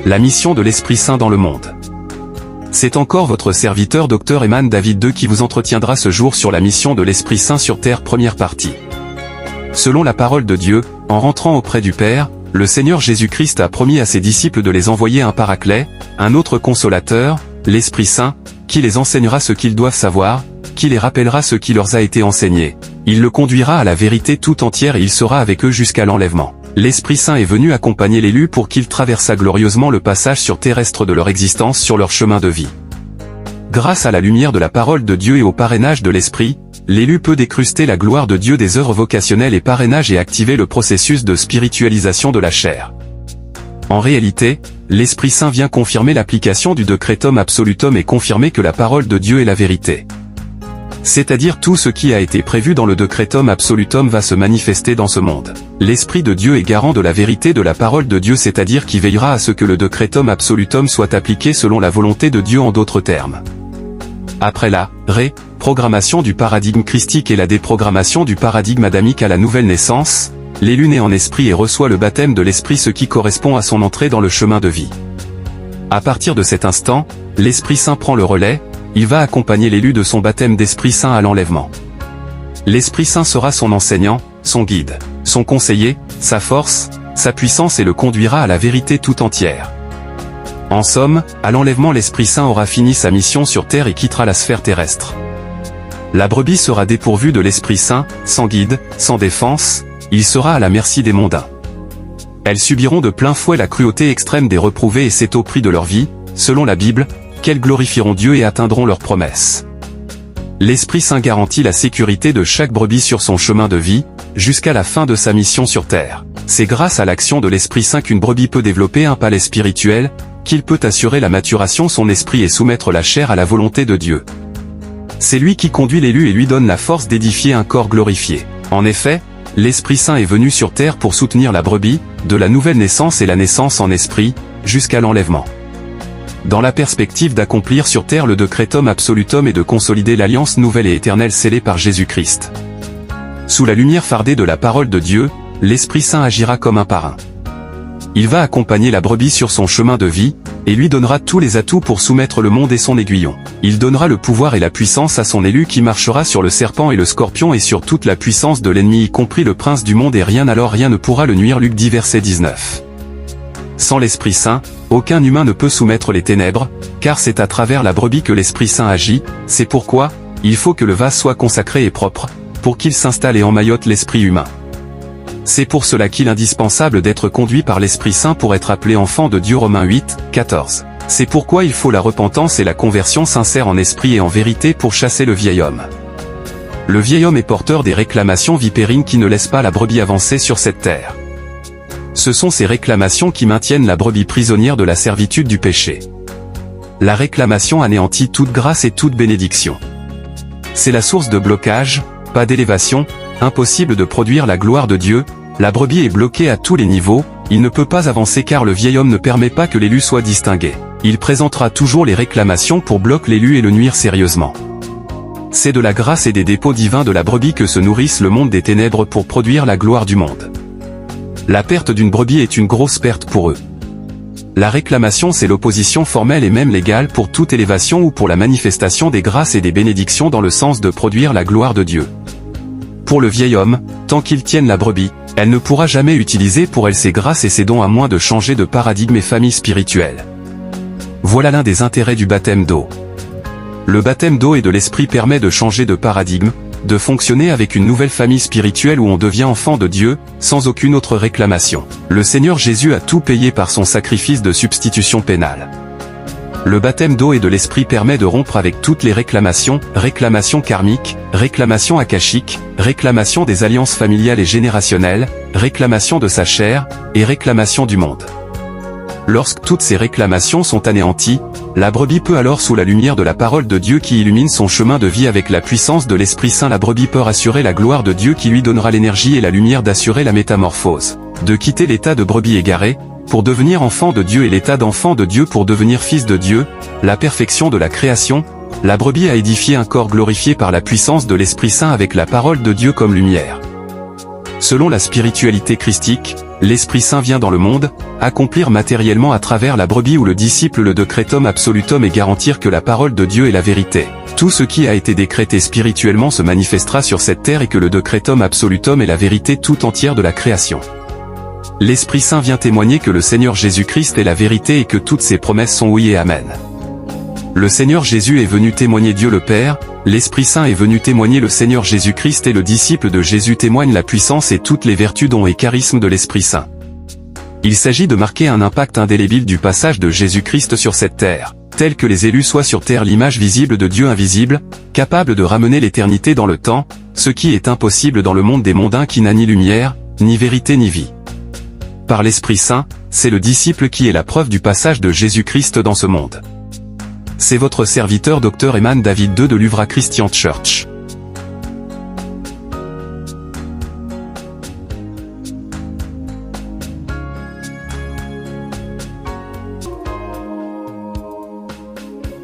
La mission de l'Esprit Saint dans le monde. C'est encore votre serviteur Dr Eman David II qui vous entretiendra ce jour sur la mission de l'Esprit Saint sur terre, première partie. Selon la parole de Dieu, en rentrant auprès du Père, le Seigneur Jésus-Christ a promis à ses disciples de les envoyer un paraclet, un autre consolateur, l'Esprit Saint, qui les enseignera ce qu'ils doivent savoir, qui les rappellera ce qui leur a été enseigné. Il le conduira à la vérité tout entière et il sera avec eux jusqu'à l'enlèvement. L'Esprit Saint est venu accompagner l'élu pour qu'il traversât glorieusement le passage sur terrestre de leur existence sur leur chemin de vie. Grâce à la lumière de la parole de Dieu et au parrainage de l'Esprit, l'élu peut décruster la gloire de Dieu des œuvres vocationnelles et parrainage et activer le processus de spiritualisation de la chair. En réalité, l'Esprit Saint vient confirmer l'application du Decretum Absolutum et confirmer que la parole de Dieu est la vérité. C'est-à-dire tout ce qui a été prévu dans le Decretum Absolutum va se manifester dans ce monde. L'Esprit de Dieu est garant de la vérité de la parole de Dieu, c'est-à-dire qui veillera à ce que le Decretum Absolutum soit appliqué selon la volonté de Dieu, en d'autres termes. Après la programmation du paradigme christique et la déprogrammation du paradigme adamique à la nouvelle naissance, l'élu naît en esprit et reçoit le baptême de l'Esprit, ce qui correspond à son entrée dans le chemin de vie. À partir de cet instant, l'Esprit Saint prend le relais. Il va accompagner l'élu de son baptême d'Esprit Saint à l'enlèvement. L'Esprit Saint sera son enseignant, son guide, son conseiller, sa force, sa puissance et le conduira à la vérité tout entière. En somme, à l'enlèvement, l'Esprit Saint aura fini sa mission sur terre et quittera la sphère terrestre. La brebis sera dépourvue de l'Esprit Saint, sans guide, sans défense, il sera à la merci des mondains. Elles subiront de plein fouet la cruauté extrême des reprouvés et c'est au prix de leur vie, selon la Bible, qu'elles glorifieront Dieu et atteindront leurs promesses. L'Esprit Saint garantit la sécurité de chaque brebis sur son chemin de vie, jusqu'à la fin de sa mission sur terre. C'est grâce à l'action de l'Esprit Saint qu'une brebis peut développer un palais spirituel, qu'il peut assurer la maturation de son esprit et soumettre la chair à la volonté de Dieu. C'est lui qui conduit l'élu et lui donne la force d'édifier un corps glorifié. En effet, l'Esprit Saint est venu sur terre pour soutenir la brebis, de la nouvelle naissance et la naissance en esprit, jusqu'à l'enlèvement. Dans la perspective d'accomplir sur terre le Decretum Absolutum et de consolider l'alliance nouvelle et éternelle scellée par Jésus-Christ. Sous la lumière fardée de la parole de Dieu, l'Esprit Saint agira comme un parrain. Il va accompagner la brebis sur son chemin de vie, et lui donnera tous les atouts pour soumettre le monde et son aiguillon. Il donnera le pouvoir et la puissance à son élu qui marchera sur le serpent et le scorpion et sur toute la puissance de l'ennemi, y compris le prince du monde, et rien ne pourra le nuire. Luc 10 verset 19. Sans l'Esprit Saint, aucun humain ne peut soumettre les ténèbres, car c'est à travers la brebis que l'Esprit Saint agit. C'est pourquoi, il faut que le vase soit consacré et propre, pour qu'il s'installe et emmaillote l'esprit humain. C'est pour cela qu'il est indispensable d'être conduit par l'Esprit Saint pour être appelé enfant de Dieu. Romains 8, 14. C'est pourquoi il faut la repentance et la conversion sincère en esprit et en vérité pour chasser le vieil homme. Le vieil homme est porteur des réclamations vipérines qui ne laissent pas la brebis avancer sur cette terre. Ce sont ces réclamations qui maintiennent la brebis prisonnière de la servitude du péché. La réclamation anéantit toute grâce et toute bénédiction. C'est la source de blocage, pas d'élévation, impossible de produire la gloire de Dieu. La brebis est bloquée à tous les niveaux, il ne peut pas avancer car le vieil homme ne permet pas que l'élu soit distingué. Il présentera toujours les réclamations pour bloquer l'élu et le nuire sérieusement. C'est de la grâce et des dépôts divins de la brebis que se nourrissent le monde des ténèbres pour produire la gloire du monde. La perte d'une brebis est une grosse perte pour eux. La réclamation, c'est l'opposition formelle et même légale pour toute élévation ou pour la manifestation des grâces et des bénédictions dans le sens de produire la gloire de Dieu. Pour le vieil homme, tant qu'il tienne la brebis, elle ne pourra jamais utiliser pour elle ses grâces et ses dons à moins de changer de paradigme et famille spirituelle. Voilà l'un des intérêts du baptême d'eau. Le baptême d'eau et de l'esprit permet de changer de paradigme, de fonctionner avec une nouvelle famille spirituelle où on devient enfant de Dieu, sans aucune autre réclamation. Le Seigneur Jésus a tout payé par son sacrifice de substitution pénale. Le baptême d'eau et de l'esprit permet de rompre avec toutes les réclamations karmiques, réclamations akashiques, réclamations des alliances familiales et générationnelles, réclamations de sa chair, et réclamations du monde. Lorsque toutes ces réclamations sont anéanties, la brebis peut alors, sous la lumière de la parole de Dieu qui illumine son chemin de vie avec la puissance de l'Esprit Saint, la brebis peut assurer la gloire de Dieu qui lui donnera l'énergie et la lumière d'assurer la métamorphose, de quitter l'état de brebis égarée, pour devenir enfant de Dieu et l'état d'enfant de Dieu pour devenir fils de Dieu, la perfection de la création. La brebis a édifié un corps glorifié par la puissance de l'Esprit Saint avec la parole de Dieu comme lumière. Selon la spiritualité christique, l'Esprit Saint vient dans le monde, accomplir matériellement à travers la brebis ou le disciple le decretum absolutum et garantir que la parole de Dieu est la vérité. Tout ce qui a été décrété spirituellement se manifestera sur cette terre et que le decretum absolutum est la vérité tout entière de la création. L'Esprit Saint vient témoigner que le Seigneur Jésus-Christ est la vérité et que toutes ses promesses sont oui et amen. Le Seigneur Jésus est venu témoigner Dieu le Père, l'Esprit Saint est venu témoigner le Seigneur Jésus-Christ et le disciple de Jésus témoigne la puissance et toutes les vertus dons et charismes de l'Esprit Saint. Il s'agit de marquer un impact indélébile du passage de Jésus-Christ sur cette terre, tel que les élus soient sur terre l'image visible de Dieu invisible, capable de ramener l'éternité dans le temps, ce qui est impossible dans le monde des mondains qui n'a ni lumière, ni vérité ni vie. Par l'Esprit Saint, c'est le disciple qui est la preuve du passage de Jésus-Christ dans ce monde. C'est votre serviteur Dr Eman David II de l'Uvra Christian Church.